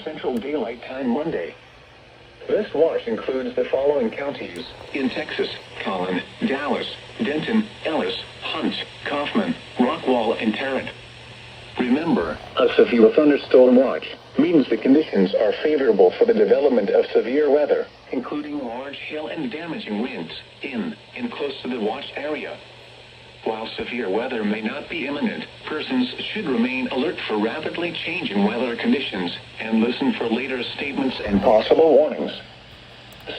Central Daylight Time Monday. This watch includes the following counties in Texas: Collin, Dallas, Denton, Ellis, Hunt, Kaufman, Rockwall, and Tarrant. Remember, a severe thunderstorm watch means the conditions are favorable for the development of severe weather, including large hail and damaging winds in and close to the watched area. While severe weather may not be imminent, persons should remain alert for rapidly changing weather conditions and listen for later statements and possible warnings.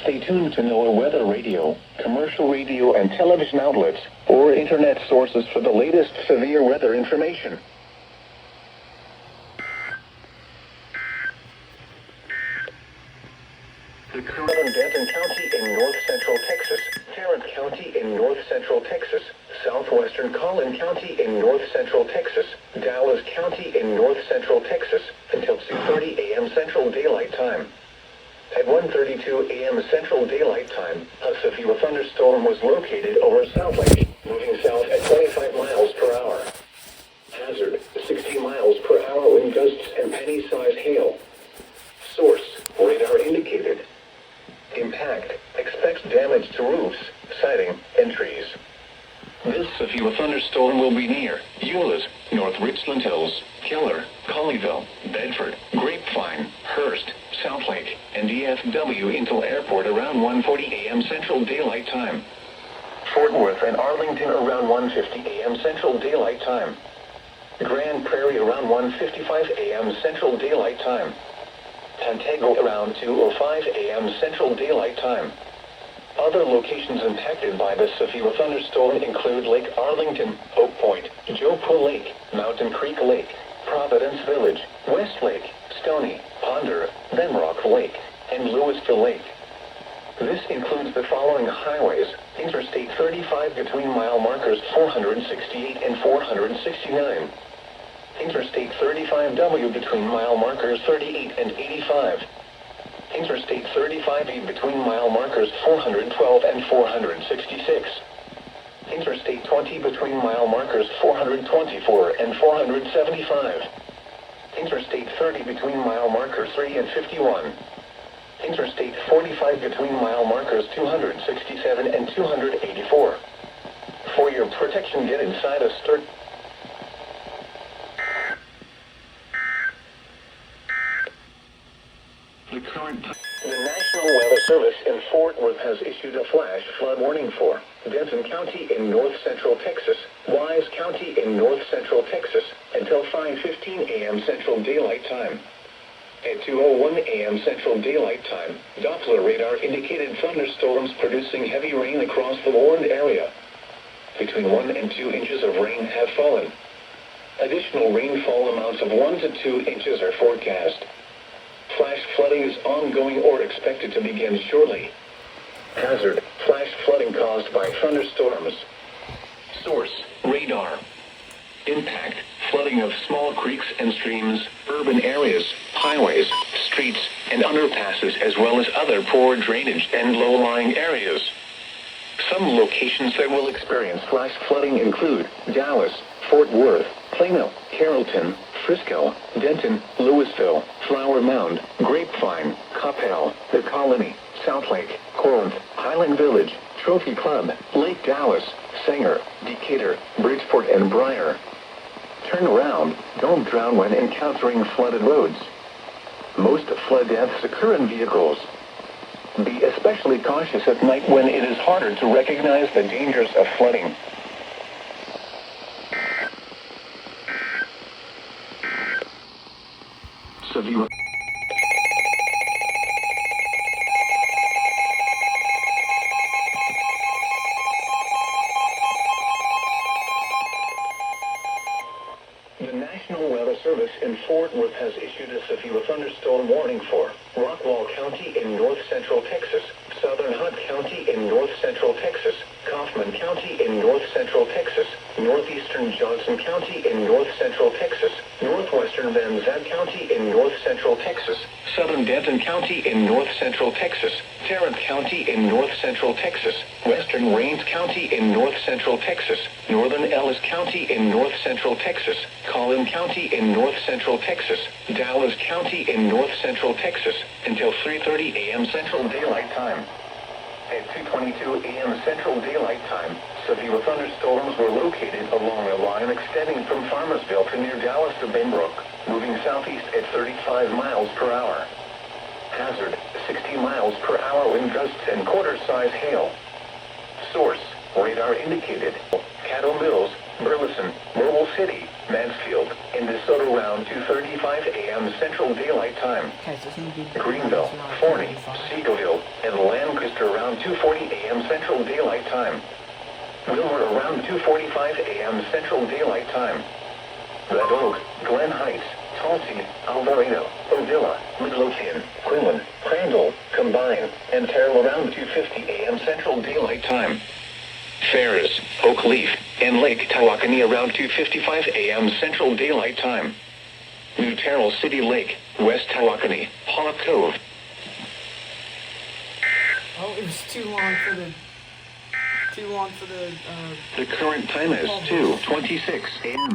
Stay tuned to NOAA weather radio, commercial radio and television outlets, or internet sources for the latest severe weather information. The current Denton County in north central Texas, Tarrant County in north central Texas, southwestern Collin County in north central Texas, Dallas County in north central Texas, until 2:30 a.m. Central Daylight Time. At 1:32 a.m. Central Daylight Time, a severe thunderstorm was located over South Lake, moving south at 25 miles per hour. Hazard: 60 miles per hour wind gusts and penny-sized hail. Source: radar indicated. Impact: expect damage to roofs, siding, and trees. This severe thunderstorm will be near Euless, North Richland Hills, Keller, Colleyville, Bedford, Grapevine, Hurst, Southlake, and DFW until airport around 1:40 a.m. Central Daylight Time. Fort Worth and Arlington around 1:50 a.m. Central Daylight Time. Grand Prairie around 1:55 a.m. Central Daylight Time. Pantego around 2:05 a.m. Central Daylight Time. Other locations impacted by the severe thunderstorm include Lake Arlington, Oak Point, Joe Pool Lake, Mountain Creek Lake, Providence Village, West Lake, Stony, Ponder, Benrock Lake, and Louisville Lake. This includes the following highways: Interstate 35 between mile markers 468 and 469. Interstate 35W between mile markers 38 and 85. Interstate 35E between mile markers 412 and 466. Interstate 20 between mile markers 424 and 475. Interstate 30 between mile markers 3 and 51. Interstate 45 between mile markers 267 and 284. For your protection, get inside a sturdy. The National Weather Service in Fort Worth has issued a flash flood warning for Denton County in north central Texas, Wise County in north central Texas, until 5:15 a.m. Central Daylight Time. At 2:01 a.m. Central Daylight Time, Doppler radar indicated thunderstorms producing heavy rain across the warned area. Between 1 and 2 inches of rain have fallen. Additional rainfall amounts of 1 to 2 inches are forecast. Flash flooding is ongoing or expected to begin shortly. Hazard: flash flooding caused by thunderstorms. Source: radar. Impact: flooding of small creeks and streams, urban areas, highways, streets, and underpasses, as well as other poor drainage and low-lying areas. Some locations that will experience flash flooding include Dallas, Fort Worth, Plano, Carrollton, Frisco, Denton, Louisville, Flower Mound, Grapevine, Coppell, The Colony, Southlake, Corinth, Highland Village, Trophy Club, Lake Dallas, Sanger, Decatur, Bridgeport, and Briar. Turn around. Don't drown when encountering flooded roads. Most flood deaths occur in vehicles. Be especially cautious at night when it is harder to recognize the dangers of flooding. Severe. The National Weather Service in Fort Worth has issued a severe thunderstorm warning for Rockwall County in north central Texas, Southern Hunt County in north central Texas, Kaufman County in north central Texas, northeastern Johnson County in north central Texas, northwestern Northern Van Zandt County in north central Texas, southern Denton County in north central Texas, Tarrant County in north central Texas, western Rains County in north central Texas, northern Ellis County in north central Texas, Collin County in north central Texas, Dallas County in north central Texas, until 3:30 a.m. Central Daylight Time. At 2:22 a.m. Central Daylight Time, severe thunderstorms were located along a line extending from Farmersville to near Dallas to Benbrook, moving southeast at 35 miles per hour. Hazard, 60 miles per hour wind gusts and quarter-size hail. Source, radar indicated, Caddo Mills, Burleson, Mobile City, Mansfield, and DeSoto around 2:35 a.m. Central Daylight Time. Greenville, Forney, Seagoville, and Lancaster around 2:40 a.m. Central Daylight Time. Wilmer around 2:45 a.m. Central Daylight Time. Red Oak, Glen Heights, Tulsi, Alvarado, Odilla, Midlothian, Quinlan, Crandall, Combine, and Terrell around 2:50 a.m. Central Daylight Time. Ferris, Oak Leaf, and Lake Tawakoni around 2:55 a.m. Central Daylight Time. New Terrell City Lake, West Tawakoni, Paw Cove. Oh, it was too long for the. The current time is 2:26 a.m.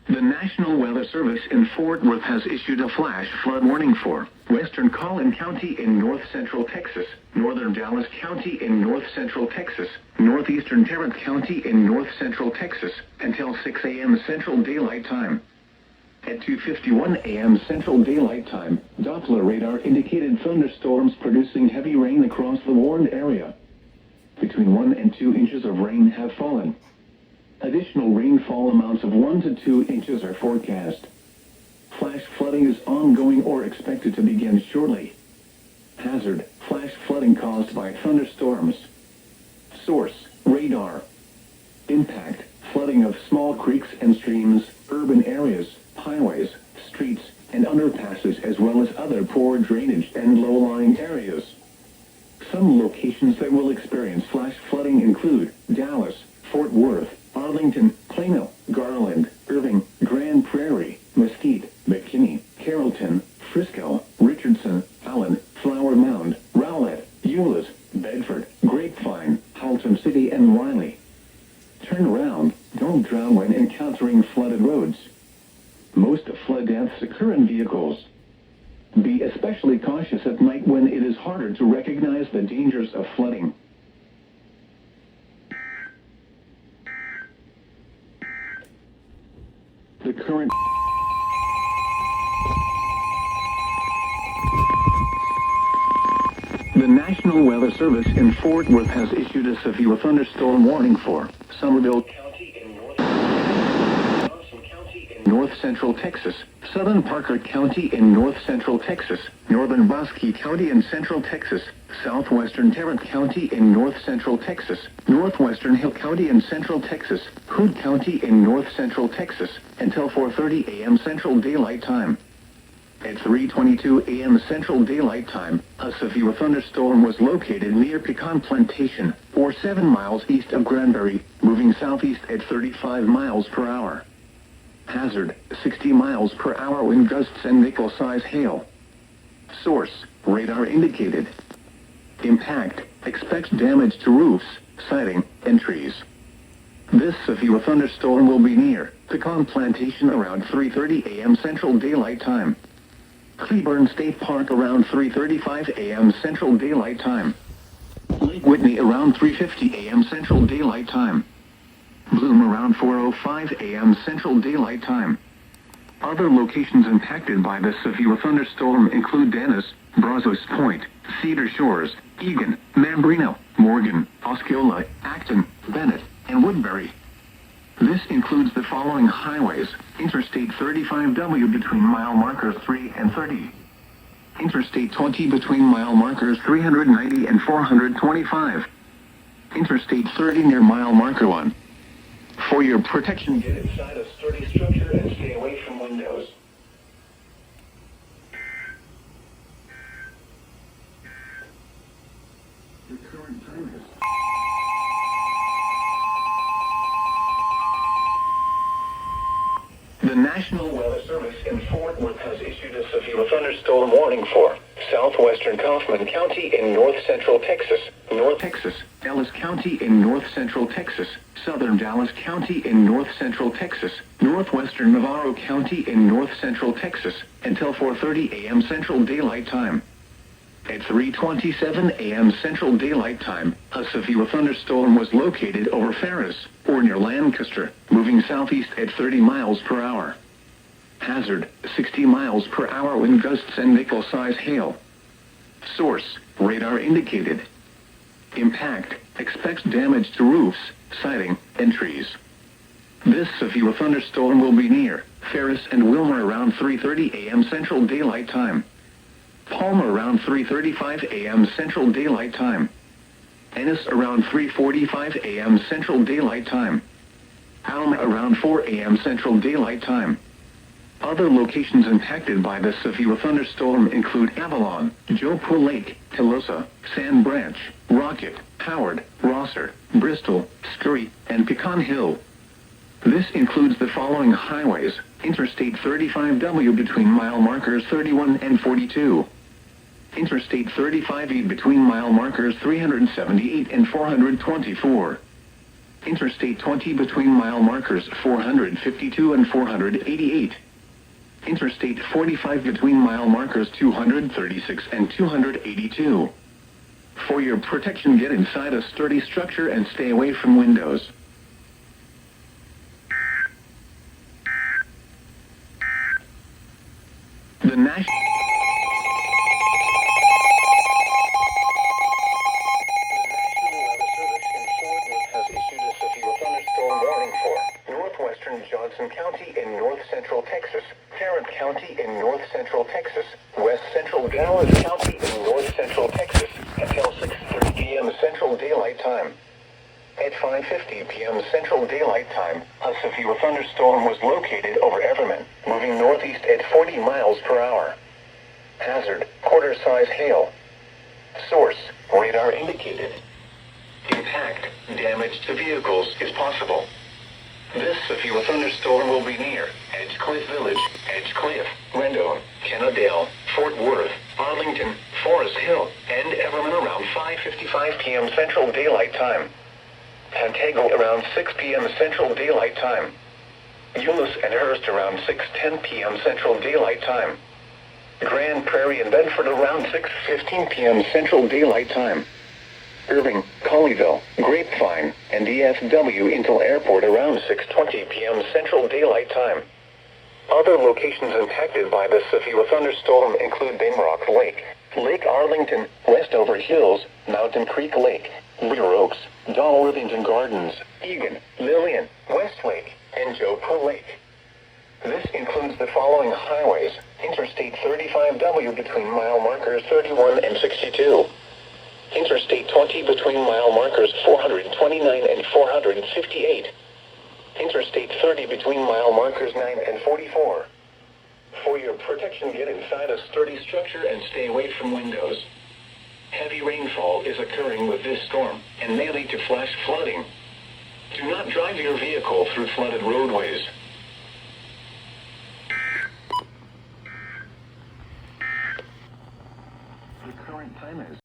The National Weather Service in Fort Worth has issued a flash flood warning for western Collin County in north central Texas, northern Dallas County in north central Texas, northeastern Tarrant County in north central Texas, until 6 a.m. Central Daylight Time. At 2:51 a.m. Central Daylight Time, Doppler radar indicated thunderstorms producing heavy rain across the warned area. Between 1 and 2 inches of rain have fallen. Additional rainfall amounts of 1 to 2 inches are forecast. Flash flooding is ongoing or expected to begin shortly. Hazard, flash flooding caused by thunderstorms. Source, radar. Impact, flooding of small creeks and streams, urban areas, highways, streets, and underpasses, as well as other poor drainage and low-lying areas. Some locations that will experience flash flooding include Dallas, Fort Worth, Arlington, Plano, Garland, Irving, Grand Prairie, Mesquite, McKinney, Carrollton, Frisco, Richardson, Allen, Flower Mound, Rowlett, Euless, Bedford, Grapevine, Haltom City, and Riley. Turn around, don't drown when encountering flooded roads. Most flood deaths occur in vehicles. Be especially cautious at night when it is harder to recognize the dangers of flooding. The current The National Weather Service in Fort Worth has issued a severe thunderstorm warning for Somerville County in Johnson County in north central Texas, southern Parker County in north central Texas, northern Bosque County in central Texas, southwestern Tarrant County in north central Texas, northwestern Hill County in central Texas, Hood County in north central Texas, until 4:30 a.m. Central Daylight Time. At 3:22 a.m. Central Daylight Time, a severe thunderstorm was located near Pecan Plantation, or 7 miles east of Granbury, moving southeast at 35 miles per hour. Hazard, 60 miles per hour wind gusts and nickel-size hail. Source, radar indicated. Impact, expect damage to roofs, siding, and trees. This severe thunderstorm will be near Pecan Plantation around 3:30 a.m. Central Daylight Time. Cleburne State Park around 3:35 a.m. Central Daylight Time. Lake Whitney around 3:50 a.m. Central Daylight Time. Bloom around 4:05 a.m. Central Daylight Time. Other locations impacted by the severe thunderstorm include Dennis, Brazos Point, Cedar Shores, Egan, Mambrino, Morgan, Osceola, Acton, Bennett, and Woodbury. This includes the following highways: Interstate 35W between mile markers 3 and 30. Interstate 20 between mile markers 390 and 425. Interstate 30 near mile marker 1. For your protection, get inside a sturdy structure and stay away from windows. The current time is and Fort Worth has issued a severe thunderstorm warning for southwestern Kaufman County in north central Texas, North Texas, Dallas County in north central Texas, southern Dallas County in north central Texas, northwestern Navarro County in north central Texas, until 4:30 a.m. Central Daylight Time. At 3:27 a.m. Central Daylight Time, a severe thunderstorm was located over Ferris, or near Lancaster, moving southeast at 30 miles per hour. Hazard, 60 miles per hour wind gusts and nickel-size hail. Source, radar indicated. Impact, expects damage to roofs, siding, and trees. This severe thunderstorm will be near Ferris and Wilmer around 3:30 a.m. Central Daylight Time. Palmer around 3:35 a.m. Central Daylight Time. Ennis around 3:45 a.m. Central Daylight Time. Alma around 4 a.m. Central Daylight Time. Other locations impacted by the severe thunderstorm include Avalon, Jopo Lake, Telosa, Sand Branch, Rocket, Howard, Rosser, Bristol, Scurry, and Pecan Hill. This includes the following highways: Interstate 35W between mile markers 31 and 42. Interstate 35E between mile markers 378 and 424. Interstate 20 between mile markers 452 and 488. Interstate 45 between mile markers 236 and 282. For your protection, get inside a sturdy structure and stay away from windows. The National Weather Service in Fort Worth has issued a severe thunderstorm warning for northwestern Johnson County in north central Texas, Tarrant County in north central Texas, west central Dallas County in north central Texas, until 6:30 p.m. Central Daylight Time. At 5:50 p.m. Central Daylight Time, a severe thunderstorm was located over Everman, moving northeast at 40 miles per hour. Hazard, quarter-size hail. Source, radar indicated. Impact, damage to vehicles is possible. This severe thunderstorm will be near Edgecliff Village, Edgecliff, Rendon, Kennedale, Fort Worth, Arlington, Forest Hill, and Everman around 5:55 p.m. Central Daylight Time. Pantego around 6 p.m. Central Daylight Time. Euless and Hurst around 6:10 p.m. Central Daylight Time. Grand Prairie and Bedford around 6:15 p.m. Central Daylight Time. Irving, Colleyville, Grapevine, and DFW Intel Airport around 6:20 p.m. Central Daylight Time. Other locations impacted by the severe thunderstorm include Bainrock Lake, Lake Arlington, Westover Hills, Mountain Creek Lake, Rear Oaks, Dalworthington Gardens, Egan, Lillian, Westlake, and Jopo Lake. This includes the following highways: Interstate 35W between mile markers 31 and 62. Interstate 20 between mile markers 429 and 458. Interstate 30 between mile markers 9 and 44. For your protection, get inside a sturdy structure and stay away from windows. Heavy rainfall is occurring with this storm and may lead to flash flooding. Do not drive your vehicle through flooded roadways.